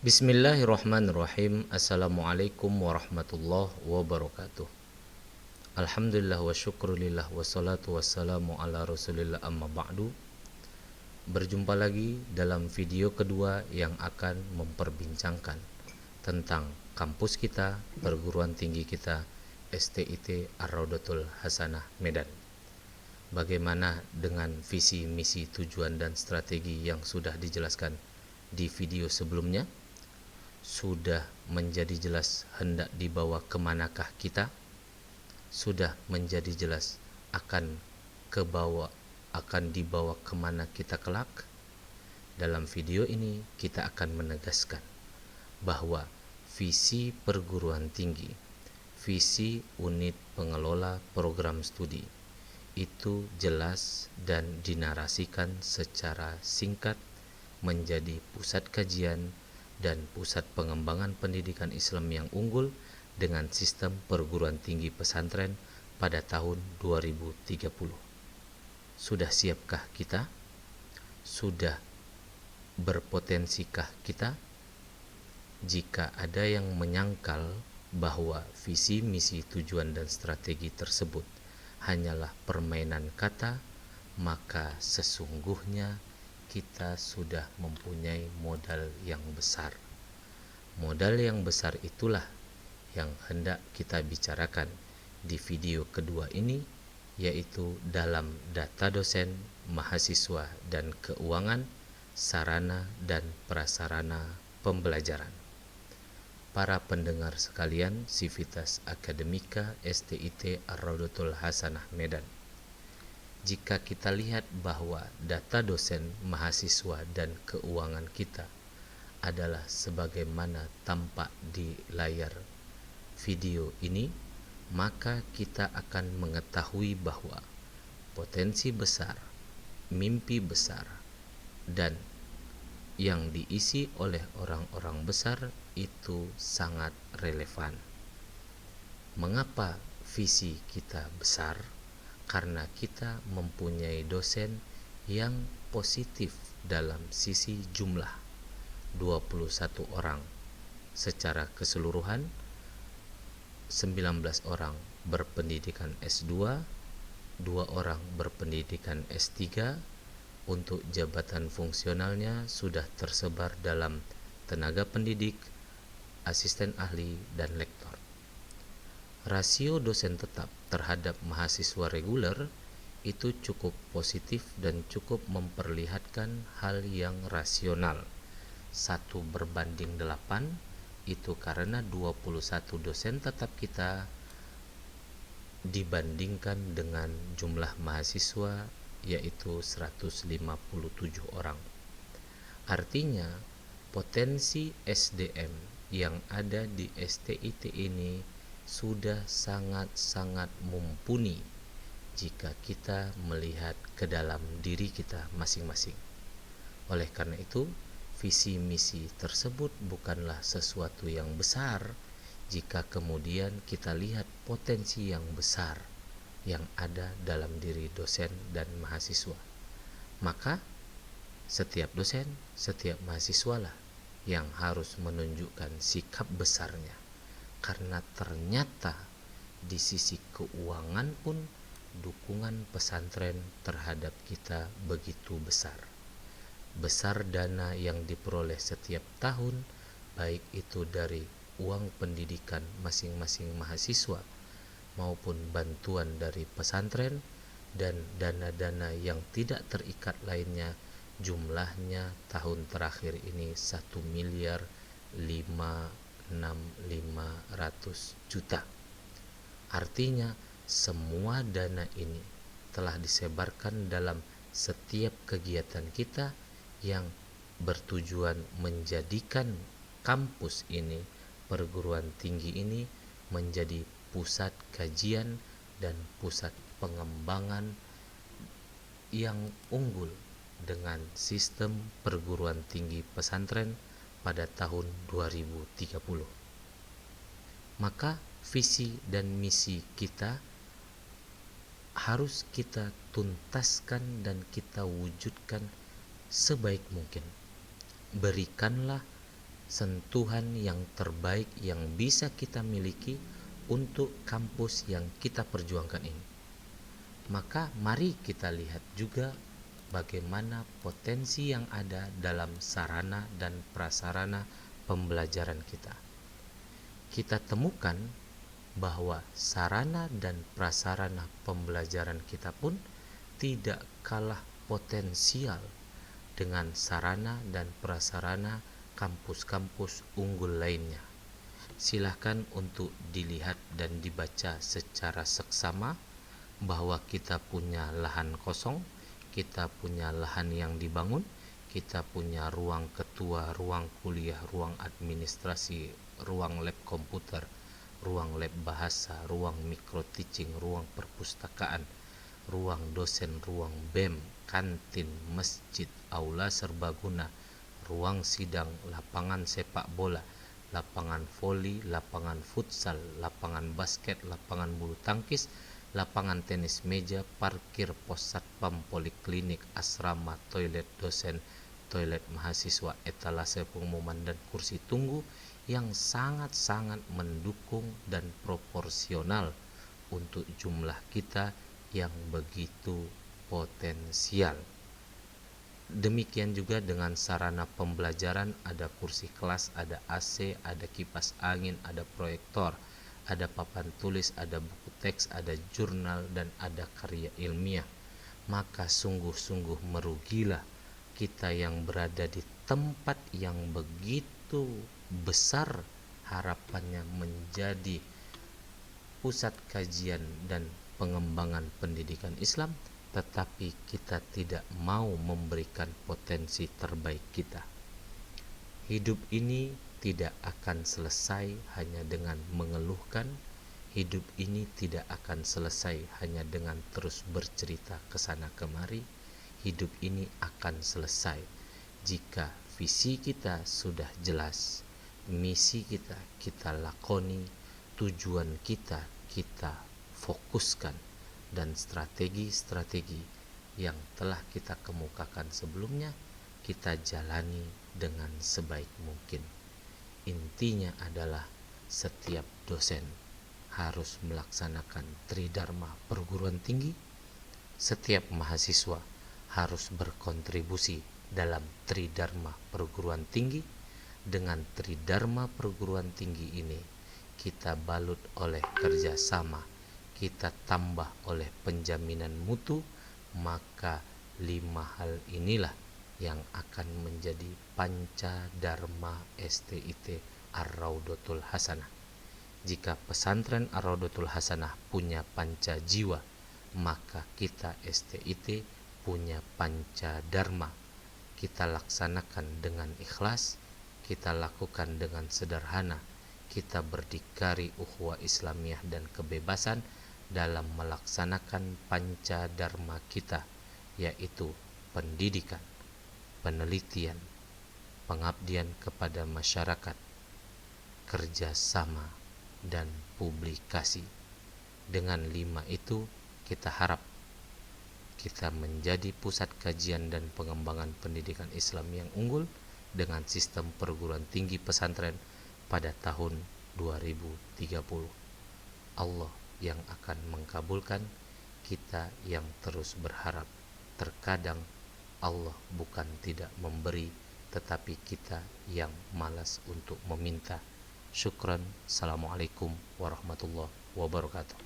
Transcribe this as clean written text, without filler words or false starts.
Bismillahirrahmanirrahim. Assalamualaikum warahmatullahi wabarakatuh. Alhamdulillah wa syukrulillah wassalatu wassalamu ala rasulillah amma ba'du. Berjumpa lagi dalam video kedua yang akan memperbincangkan tentang kampus kita, perguruan tinggi kita, STIT Ar-Raudatul Hasanah Medan. Bagaimana dengan visi, misi, tujuan, dan strategi yang sudah dijelaskan di video sebelumnya? Sudah menjadi jelas hendak dibawa kemanakah kita? Sudah menjadi jelas akan dibawa kemana kita kelak? Dalam video ini kita akan menegaskan bahwa visi perguruan tinggi, visi unit pengelola program studi itu jelas dan dinarasikan secara singkat menjadi pusat kajian dan pusat pengembangan pendidikan Islam yang unggul dengan sistem perguruan tinggi pesantren pada tahun 2030. Sudah siapkah kita? Sudah berpotensikah kita? Jika ada yang menyangkal bahwa visi, misi, tujuan, dan strategi tersebut hanyalah permainan kata, maka sesungguhnya kita sudah mempunyai modal yang besar. Modal yang besar itulah yang hendak kita bicarakan di video kedua ini, yaitu dalam data dosen, mahasiswa, dan keuangan, sarana dan prasarana pembelajaran. Para pendengar sekalian, Sivitas Akademika STIT Ar-Raudatul Hasanah Medan. Jika kita lihat bahwa data dosen, mahasiswa, dan keuangan kita adalah sebagaimana tampak di layar video ini, maka kita akan mengetahui bahwa potensi besar, mimpi besar, dan yang diisi oleh orang-orang besar itu sangat relevan. Mengapa visi kita besar? Karena kita mempunyai dosen yang positif dalam sisi jumlah, 21 orang secara keseluruhan, 19 orang berpendidikan S2, 2 orang berpendidikan S3. Untuk jabatan fungsionalnya sudah tersebar dalam tenaga pendidik, asisten ahli, dan lektor. Rasio dosen tetap terhadap mahasiswa reguler itu cukup positif dan cukup memperlihatkan hal yang rasional. 1:8 itu karena 21 dosen tetap kita dibandingkan dengan jumlah mahasiswa yaitu 157 orang. Artinya potensi SDM yang ada di STIT ini sudah sangat-sangat mumpuni jika kita melihat ke dalam diri kita masing-masing. Oleh karena itu, visi misi tersebut bukanlah sesuatu yang besar jika kemudian kita lihat potensi yang besar yang ada dalam diri dosen dan mahasiswa. Maka setiap dosen, setiap mahasiswa lah yang harus menunjukkan sikap besarnya. Karena ternyata di sisi keuangan pun dukungan pesantren terhadap kita begitu besar. Besar dana yang diperoleh setiap tahun, baik itu dari uang pendidikan masing-masing mahasiswa maupun bantuan dari pesantren dan dana-dana yang tidak terikat lainnya, jumlahnya tahun terakhir ini 1.500.000.000. Artinya semua dana ini telah disebarkan dalam setiap kegiatan kita yang bertujuan menjadikan kampus ini, perguruan tinggi ini menjadi pusat kajian dan pusat pengembangan yang unggul dengan sistem perguruan tinggi pesantren pada tahun 2030. Maka visi dan misi kita harus kita tuntaskan dan kita wujudkan sebaik mungkin. Berikanlah sentuhan yang terbaik yang bisa kita miliki untuk kampus yang kita perjuangkan ini. Maka mari kita lihat juga bagaimana potensi yang ada dalam sarana dan prasarana pembelajaran kita. Kita temukan bahwa sarana dan prasarana pembelajaran kita pun tidak kalah potensial dengan sarana dan prasarana kampus-kampus unggul lainnya. Silahkan untuk dilihat dan dibaca secara seksama bahwa kita punya lahan kosong, kita punya lahan yang dibangun, kita punya ruang ketua, ruang kuliah, ruang administrasi, ruang lab komputer, ruang lab bahasa, ruang micro teaching, ruang perpustakaan, ruang dosen, ruang BEM, kantin, masjid, aula serbaguna, ruang sidang, lapangan sepak bola, lapangan voli, lapangan futsal, lapangan basket, lapangan bulu tangkis, lapangan tenis meja, parkir, pos satpam, poliklinik, asrama, toilet dosen, toilet mahasiswa, etalase pengumuman, dan kursi tunggu yang sangat-sangat mendukung dan proporsional untuk jumlah kita yang begitu potensial. Demikian juga dengan sarana pembelajaran, ada kursi kelas, ada AC, ada kipas angin, ada proyektor, ada papan tulis, ada buku teks, ada jurnal, dan ada karya ilmiah. Maka sungguh-sungguh merugilah kita yang berada di tempat yang begitu besar harapannya menjadi pusat kajian dan pengembangan pendidikan Islam, tetapi kita tidak mau memberikan potensi terbaik kita. Hidup ini tidak akan selesai hanya dengan mengeluhkan. Hidup ini tidak akan selesai hanya dengan terus bercerita ke sana kemari. Hidup ini akan selesai jika visi kita sudah jelas, misi kita kita lakoni, tujuan kita kita fokuskan, dan strategi-strategi yang telah kita kemukakan sebelumnya kita jalani dengan sebaik mungkin. Intinya adalah setiap dosen harus melaksanakan tridharma perguruan tinggi, setiap mahasiswa harus berkontribusi dalam tridharma perguruan tinggi. Dengan tridharma perguruan tinggi ini kita balut oleh kerjasama, kita tambah oleh penjaminan mutu, maka 5 hal inilah yang akan menjadi panca dharma STIT Ar-Raudatul Hasanah. Jika pesantren Ar-Raudatul Hasanah punya panca jiwa, maka kita STIT punya panca dharma. Kita laksanakan dengan ikhlas, kita lakukan dengan sederhana, kita berdikari ukhuwah Islamiyah dan kebebasan dalam melaksanakan panca dharma kita, yaitu pendidikan, penelitian, pengabdian kepada masyarakat, kerjasama, dan publikasi. Dengan 5 itu kita harap kita menjadi pusat kajian dan pengembangan pendidikan Islam yang unggul dengan sistem perguruan tinggi pesantren pada tahun 2030. Allah yang akan mengkabulkan, kita yang terus berharap. Terkadang Allah bukan tidak memberi, tetapi kita yang malas untuk meminta. Syukran. Assalamualaikum warahmatullahi wabarakatuh.